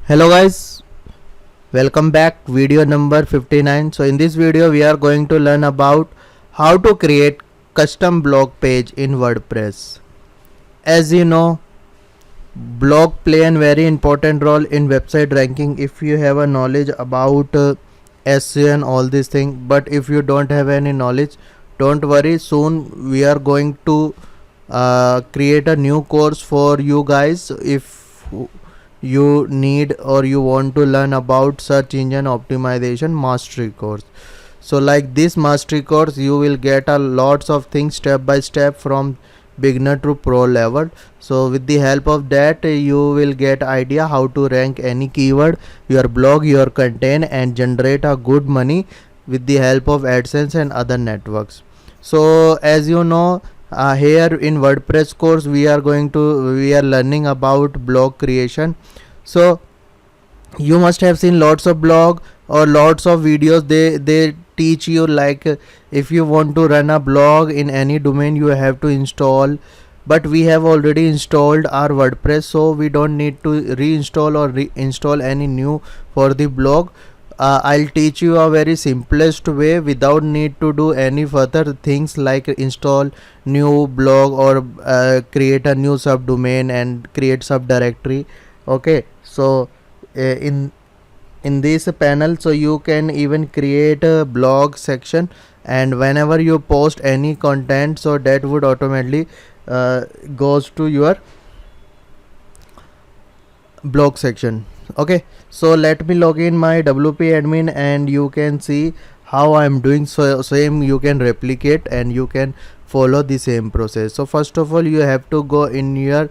Hello guys, welcome back. Video number 59. So in this video we are going to learn about how to create custom blog page in WordPress. As you know, blog play a very important role in website ranking if you have a knowledge about SEO and all these things. But if you don't have any knowledge, don't worry. Soon we are going to create a new course for you guys if you need or you want to learn about search engine optimization mastery course. So like this mastery course you will get a lots of things step by step from beginner to pro level. So with the help of that you will get idea how to rank any keyword, your blog, your content, and generate a good money with the help of AdSense and other networks. So as you know, here in WordPress course we are learning about blog creation. So you must have seen lots of blog or lots of videos. They teach you like if you want to run a blog in any domain you have to install, but we have already installed our WordPress, so we don't need to reinstall or reinstall any new for the blog. I'll teach you a very simplest way without need to do any further things like install new blog or create a new subdomain and create subdirectory. Okay, so in this panel, so you can even create a blog section, and whenever you post any content, so that would automatically goes to your blog section. Okay, so let me log in my WP admin and you can see how I'm doing. So same you can replicate and you can follow the same process. So first of all you have to go in your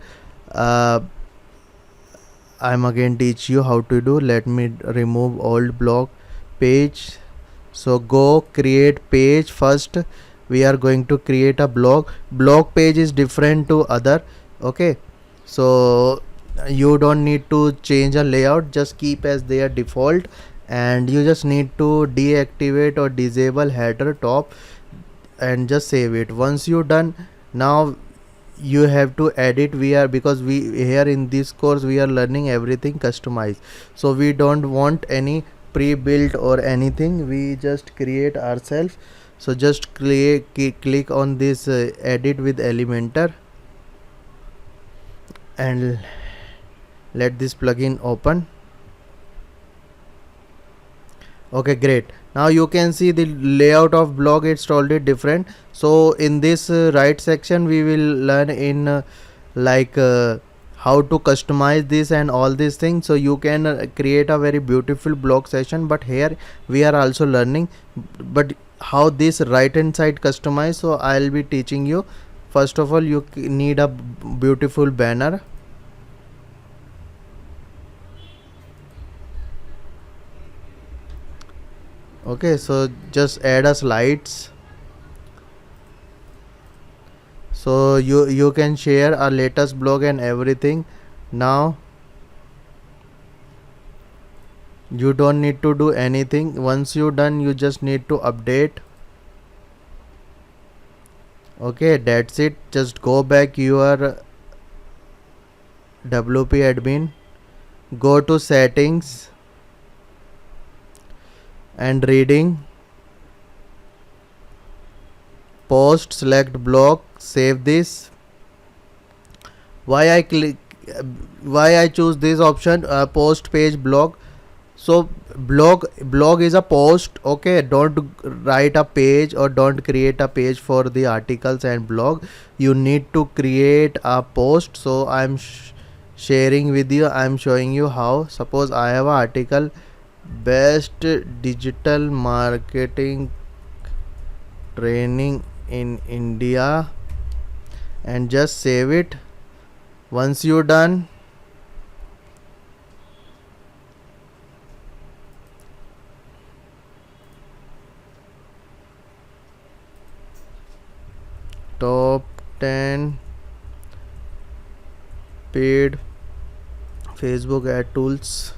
I'm again teach you how to do. Let me remove old blog page. So go create page. First we are going to create a blog page is different to other. Okay, so you don't need to change a layout, just keep as their default, and you just need to deactivate or disable header top and just save it. Once you done, now you have to edit. Because we here in this course we are learning everything customized, so we don't want any pre-built or anything, we just create ourselves. So just click on this edit with Elementor and let this plugin open. Okay, great. Now you can see the layout of blog, it's totally different. So in this right section we will learn in how to customize this and all these things, so you can create a very beautiful blog session. But here we are also learning but how this right hand side customize, so I'll be teaching you. First of all you need a beautiful banner. Okay, so just add a slides, so you can share our latest blog and everything. Now you don't need to do anything. Once you done, you just need to update. Okay, that's it. Just go back your WP admin, go to settings and reading, post, select blog, save this. Why I choose this option, post page blog. So blog is a post. Okay, don't write a page or don't create a page for the articles and blog. You need to create a post. So I'm sharing with you, I'm showing you how. Suppose I have an article, best digital marketing training in India, and just save it. Once you're done, top 10 paid Facebook ad tools,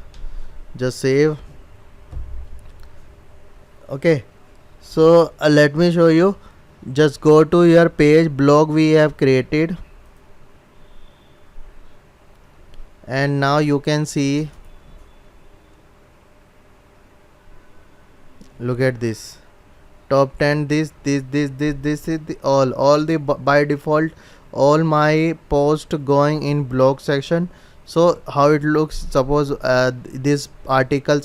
just save. Okay, so let me show you. Just go to your page blog we have created, and now you can see Look at this. Top 10, this is the all the by default all my post going in blog section. So how it looks, suppose this article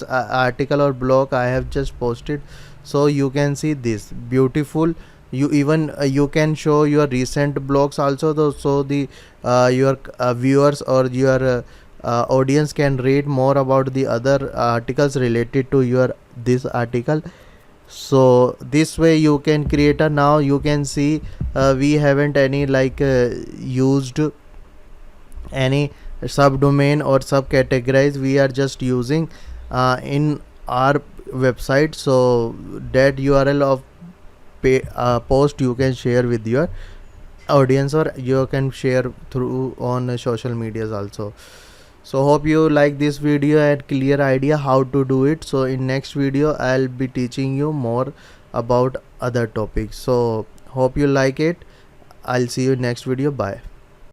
or blog I have just posted, so you can see this beautiful. You even you can show your recent blogs also though, so the your viewers or your audience can read more about the other articles related to your this article. So this way you can create a, now you can see we haven't any like used any subdomain or subcategorize, we are just using in our website. So that URL of post you can share with your audience, or you can share through on social medias also. So hope you like this video and clear idea how to do it. So in next video I'll be teaching you more about other topics. So hope you like it. I'll see you next video. Bye.